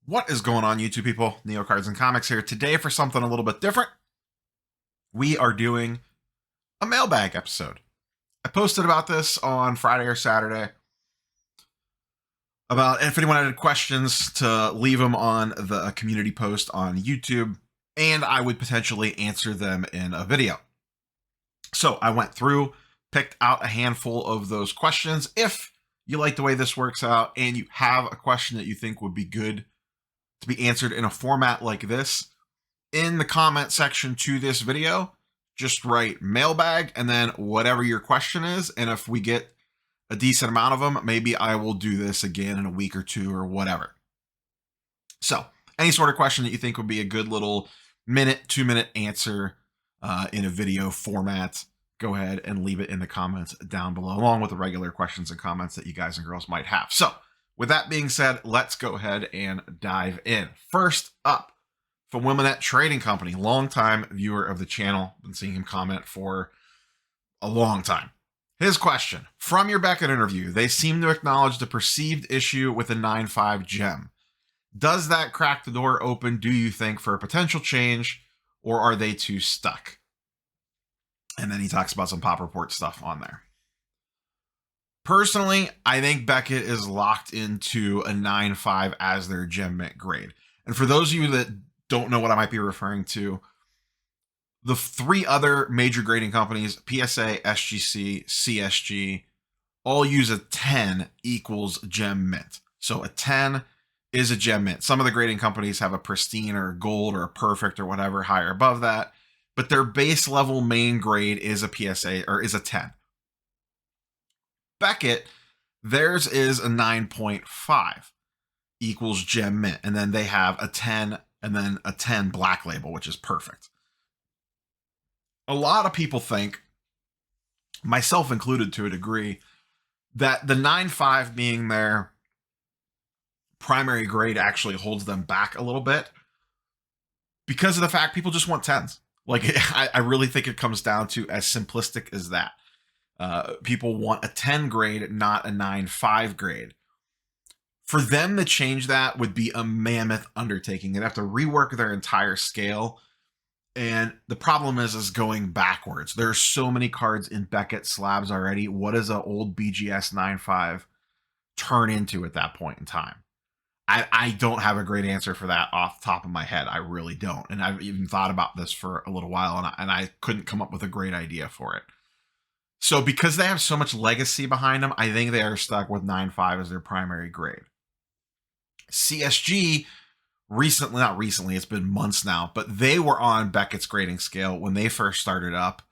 What is going on, YouTube people? Neo Cards and Comics here today for something a little bit different. We are doing a mailbag episode. I posted about this on Friday or Saturday about if anyone had questions to leave them on the community post on YouTube, and I would potentially answer them in a video. So I went through, picked out a handful of those questions. If you like the way this works out and you have a question that you think would be good to be answered in a format like this, in the comment section to this video, just write mailbag and then whatever your question is. And if we get a decent amount of them, maybe I will do this again in a week or two or whatever. So any sort of question that you think would be a good little minute, 2-minute answer in a video format, go ahead and leave it in the comments down below, along with the regular questions and comments that you guys and girls might have. So with that being said, let's go ahead and dive in. First up, from Wilmette Trading Company, longtime viewer of the channel. Been seeing him comment for a long time. His question: from your Beckett interview, they seem to acknowledge the perceived issue with the 9.5 gem. Does that crack the door open, do you think, for a potential change, or are they too stuck? And then he talks about some Pop Report stuff on there. Personally, I think Beckett is locked into a 9.5 as their gem mint grade. And for those of you that don't know what I might be referring to, the three other major grading companies, PSA, SGC, CSG, all use a 10 equals gem mint. So a 10 is a gem mint. Some of the grading companies have a pristine or a gold or a perfect or whatever higher above that, but their base level main grade is a PSA or is a 10. Beckett, theirs is a 9.5 equals gem mint, and then they have a 10 and then a 10 black label, which is perfect. A lot of people think, myself included to a degree, that the 9.5 being their primary grade actually holds them back a little bit because of the fact people just want 10s. Like, I really think it comes down to as simplistic as that. People want a 10 grade, not a 9.5 grade. For them to change that would be a mammoth undertaking. They'd have to rework their entire scale. And the problem is going backwards. There are so many cards in Beckett slabs already. What does an old BGS 9.5 turn into at that point in time? I don't have a great answer for that off the top of my head. I really don't. And I've even thought about this for a little while, and I couldn't come up with a great idea for it. So because they have so much legacy behind them, I think they are stuck with 9.5 as their primary grade. CSG, not recently, it's been months now, but they were on Beckett's grading scale when they first started up.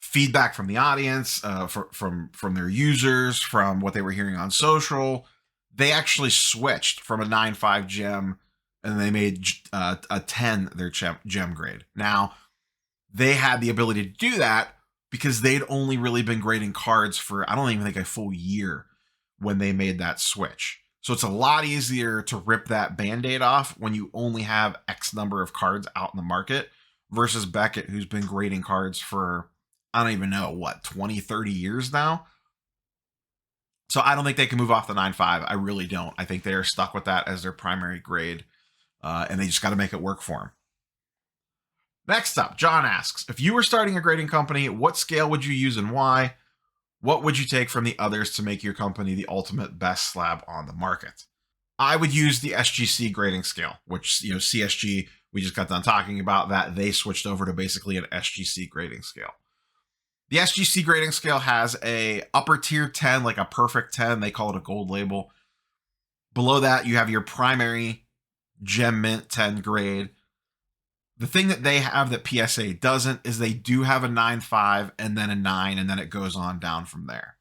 Feedback from the audience, from their users, from what they were hearing on social, they actually switched from a 9.5 gem and they made a 10 their gem grade. Now, they had the ability to do that because they'd only really been grading cards for, I don't even think, a full year when they made that switch. So it's a lot easier to rip that Band-Aid off when you only have X number of cards out in the market versus Beckett, who's been grading cards for, I don't even know, what, 20, 30 years now? So I don't think they can move off the 9.5. I really don't. I think they are stuck with that as their primary grade, and they just got to make it work for them. Next up, John asks, if you were starting a grading company, what scale would you use and why? What would you take from the others to make your company the ultimate best slab on the market? I would use the SGC grading scale, which, CSG, we just got done talking about that. They switched over to basically an SGC grading scale. The SGC grading scale has a upper tier 10, like a perfect 10. They call it a gold label. Below that, you have your primary gem mint 10 grade. The thing that they have that PSA doesn't is they do have a 9.5 and then a 9, and then it goes on down from there.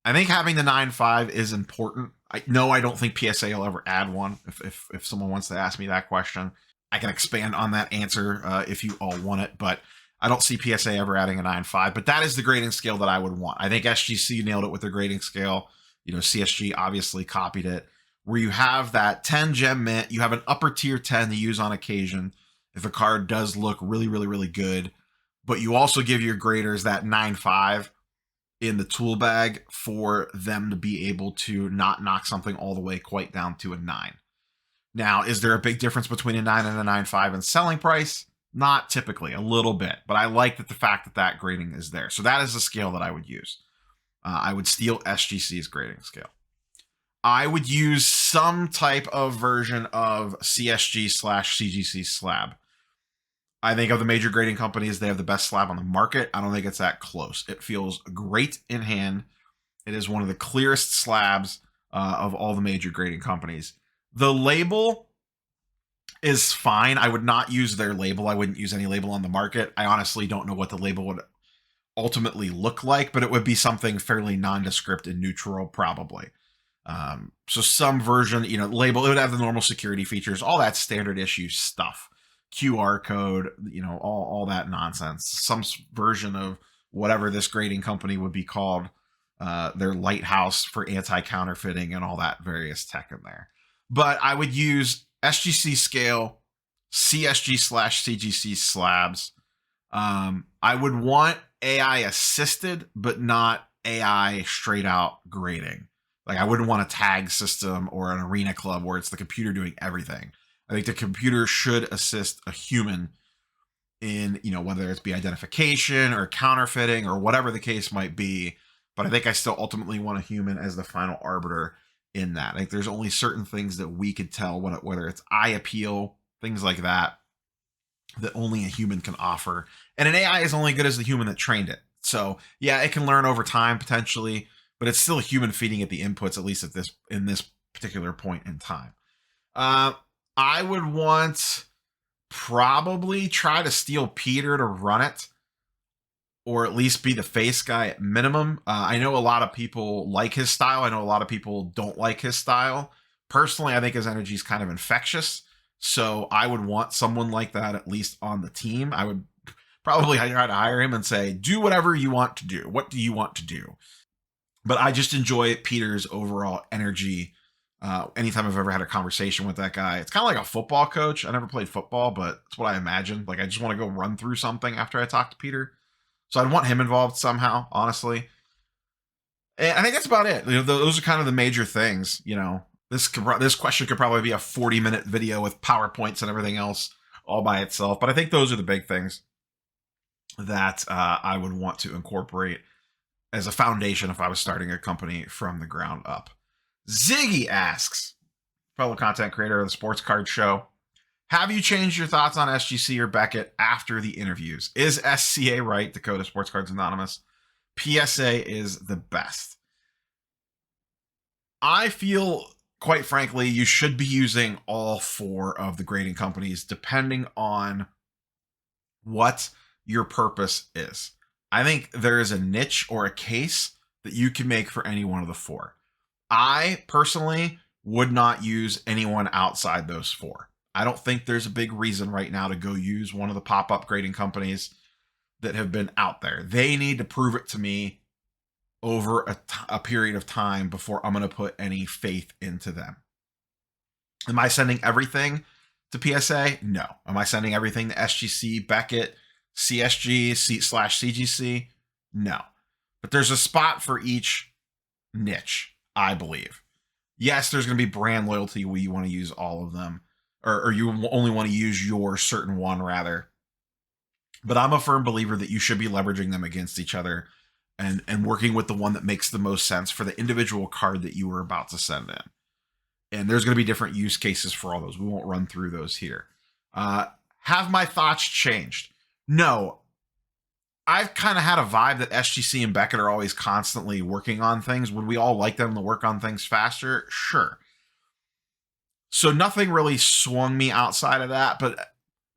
I think having the 9.5 is important. I don't think PSA will ever add one. If someone wants to ask me that question, I can expand on that answer if you all want it, but I don't see PSA ever adding a 9.5, but that is the grading scale that I would want. I think SGC nailed it with their grading scale. CSG obviously copied it, where you have that 10 gem mint, you have an upper tier 10 to use on occasion if a card does look really, really, really good, but you also give your graders that 9.5 in the tool bag for them to be able to not knock something all the way quite down to a 9. Now, is there a big difference between a 9 and a 9.5 in selling price? Not typically, a little bit, but I like that the fact that that grading is there. So that is the scale that I would use. I would steal SGC's grading scale. I would use some type of version of CSG/CGC slab. I think of the major grading companies, they have the best slab on the market. I don't think it's that close. It feels great in hand. It is one of the clearest slabs of all the major grading companies. The label is fine. I would not use their label. I wouldn't use any label on the market. I honestly don't know what the label would ultimately look like, but it would be something fairly nondescript and neutral, probably. So some version, label, it would have the normal security features, all that standard issue stuff, QR code, all that nonsense. Some version of whatever this grading company would be called, their lighthouse for anti-counterfeiting and all that various tech in there. But I would use SGC scale, CSG/CGC slabs. I would want AI assisted, but not AI straight out grading. Like I wouldn't want a tag system or an arena club where it's the computer doing everything. I think the computer should assist a human in, whether it's be identification or counterfeiting or whatever the case might be. But I think I still ultimately want a human as the final arbiter in that. Like there's only certain things that we could tell, whether it's eye appeal, things like that only a human can offer. And an AI is only good as the human that trained it. So yeah, it can learn over time potentially, but it's still a human feeding it the inputs, at least in this particular point in time. I would want probably try to steal Peter to run it, or at least be the face guy at minimum. I know a lot of people like his style. I know a lot of people don't like his style. Personally, I think his energy is kind of infectious. So I would want someone like that at least on the team. I would probably try to hire him and say, do whatever you want to do. What do you want to do? But I just enjoy Peter's overall energy. Anytime I've ever had a conversation with that guy, it's kind of like a football coach. I never played football, but it's what I imagine. Like I just want to go run through something after I talk to Peter. So I'd want him involved somehow, honestly. And I think that's about it. Those are kind of the major things. This question could probably be a 40-minute video with PowerPoints and everything else all by itself. But I think those are the big things that I would want to incorporate as a foundation if I was starting a company from the ground up. Ziggy asks, fellow content creator of the Sports Card Show, have you changed your thoughts on SGC or Beckett after the interviews? Is SCA right? Dakota Sports Cards Anonymous. PSA is the best. I feel, quite frankly, you should be using all four of the grading companies depending on what your purpose is. I think there is a niche or a case that you can make for any one of the four. I personally would not use anyone outside those four. I don't think there's a big reason right now to go use one of the pop-up grading companies that have been out there. They need to prove it to me over a period of time before I'm going to put any faith into them. Am I sending everything to PSA? No. Am I sending everything to SGC, Beckett, CSG/CGC? No. But there's a spot for each niche, I believe. Yes, there's going to be brand loyalty where you want to use all of them, or you only want to use your certain one, rather. But I'm a firm believer that you should be leveraging them against each other and working with the one that makes the most sense for the individual card that you were about to send in. And there's going to be different use cases for all those. We won't run through those here. Have my thoughts changed? No. I've kind of had a vibe that SGC and Beckett are always constantly working on things. Would we all like them to work on things faster? Sure. So nothing really swung me outside of that, but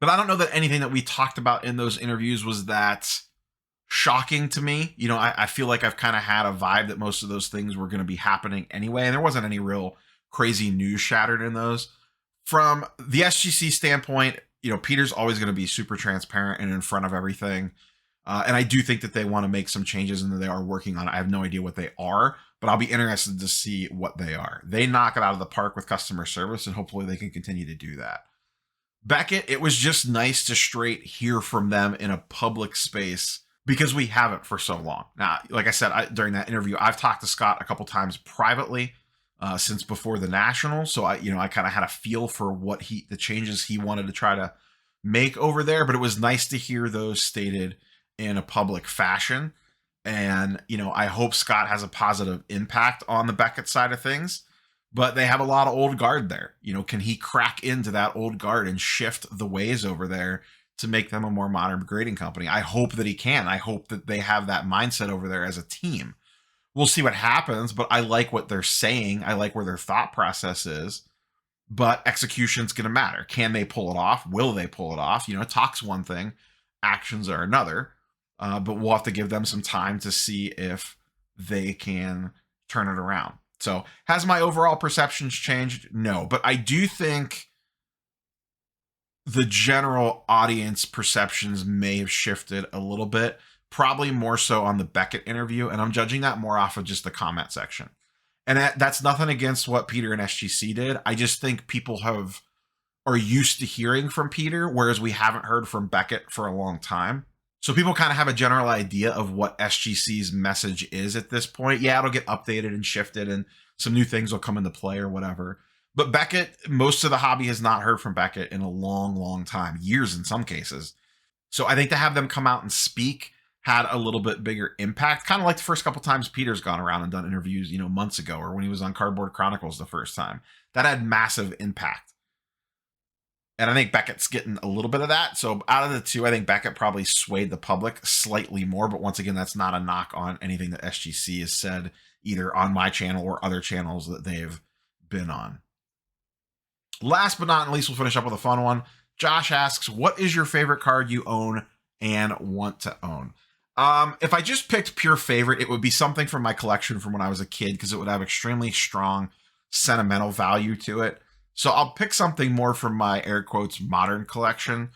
I don't know that anything that we talked about in those interviews was that shocking to me. I feel like I've kind of had a vibe that most of those things were going to be happening anyway, and there wasn't any real crazy news shattered in those. From the SGC standpoint, Peter's always going to be super transparent and in front of everything. And I do think that they want to make some changes and that they are working on it. I have no idea what they are, but I'll be interested to see what they are. They knock it out of the park with customer service, and hopefully they can continue to do that. Beckett, it was just nice to straight hear from them in a public space because we haven't for so long. Now, like I said, during that interview, I've talked to Scott a couple times privately. since before the National. So I kind of had a feel for what the changes he wanted to try to make over there, but it was nice to hear those stated in a public fashion. And, I hope Scott has a positive impact on the Beckett side of things, but they have a lot of old guard there. Can he crack into that old guard and shift the ways over there to make them a more modern grading company? I hope that he can. I hope that they have that mindset over there as a team. We'll see what happens, but I like what they're saying. I like where their thought process is, but execution's going to matter. Can they pull it off? Will they pull it off? Talk's one thing, actions are another, but we'll have to give them some time to see if they can turn it around. So has my overall perceptions changed? No, but I do think the general audience perceptions may have shifted a little bit, probably more so on the Beckett interview. And I'm judging that more off of just the comment section. And that's nothing against what Peter and SGC did. I just think people are used to hearing from Peter, whereas we haven't heard from Beckett for a long time. So people kind of have a general idea of what SGC's message is at this point. Yeah, it'll get updated and shifted and some new things will come into play or whatever. But Beckett, most of the hobby has not heard from Beckett in a long, long time, years in some cases. So I think to have them come out and speak had a little bit bigger impact, kind of like the first couple times Peter's gone around and done interviews, months ago, or when he was on Cardboard Chronicles the first time. That had massive impact. And I think Beckett's getting a little bit of that. So out of the two, I think Beckett probably swayed the public slightly more. But once again, that's not a knock on anything that SGC has said, either on my channel or other channels that they've been on. Last but not least, we'll finish up with a fun one. Josh asks, what is your favorite card you own and want to own? If I just picked pure favorite, it would be something from my collection from when I was a kid, because it would have extremely strong sentimental value to it. So I'll pick something more from my air quotes modern collection.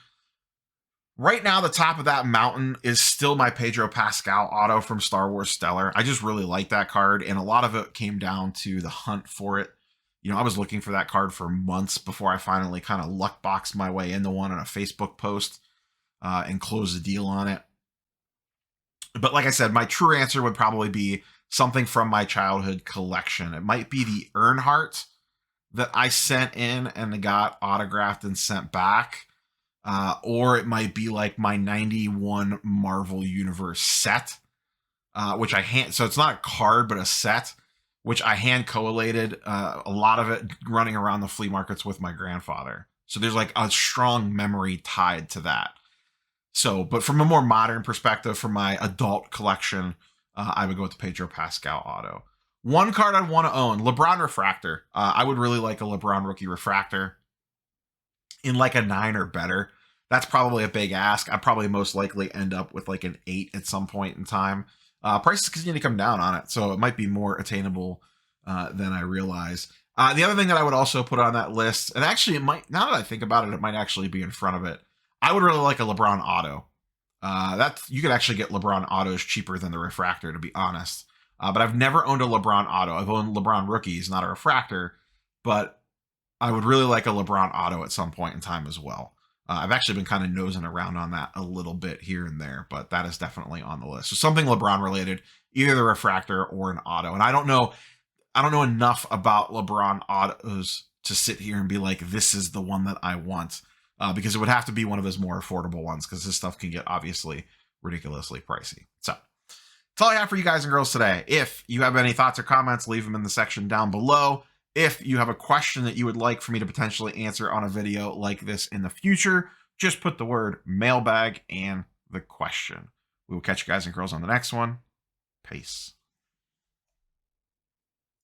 Right now, the top of that mountain is still my Pedro Pascal auto from Star Wars Stellar. I just really like that card, and a lot of it came down to the hunt for it. I was looking for that card for months before I finally kind of luck boxed my way into one on a Facebook post and closed the deal on it. But like I said, my true answer would probably be something from my childhood collection. It might be the Earnhardt that I sent in and got autographed and sent back. Or it might be like my 91 Marvel Universe set, which so it's not a card, but a set, which I hand collated, a lot of it running around the flea markets with my grandfather. So there's like a strong memory tied to that. So, but from a more modern perspective, from my adult collection, I would go with the Pedro Pascal auto. One card I'd want to own, LeBron Refractor. I would really like a LeBron rookie refractor in like a 9 or better. That's probably a big ask. I'd probably most likely end up with like an 8 at some point in time. Prices continue to come down on it, so it might be more attainable than I realize. The other thing that I would also put on that list, and actually it might, now that I think about it, it might actually be in front of it. I would really like a LeBron auto. You could actually get LeBron autos cheaper than the refractor, to be honest. But I've never owned a LeBron auto. I've owned LeBron rookies, not a refractor, but I would really like a LeBron auto at some point in time as well. I've actually been kind of nosing around on that a little bit here and there, but that is definitely on the list. So something LeBron related, either the refractor or an auto. And I don't know enough about LeBron autos to sit here and be like, this is the one that I want, because it would have to be one of his more affordable ones, because this stuff can get obviously ridiculously pricey. So that's all I have for you guys and girls today. If you have any thoughts or comments, leave them in the section down below. If you have a question that you would like for me to potentially answer on a video like this in the future, just put the word mailbag and the question. We will catch you guys and girls on the next one. Peace.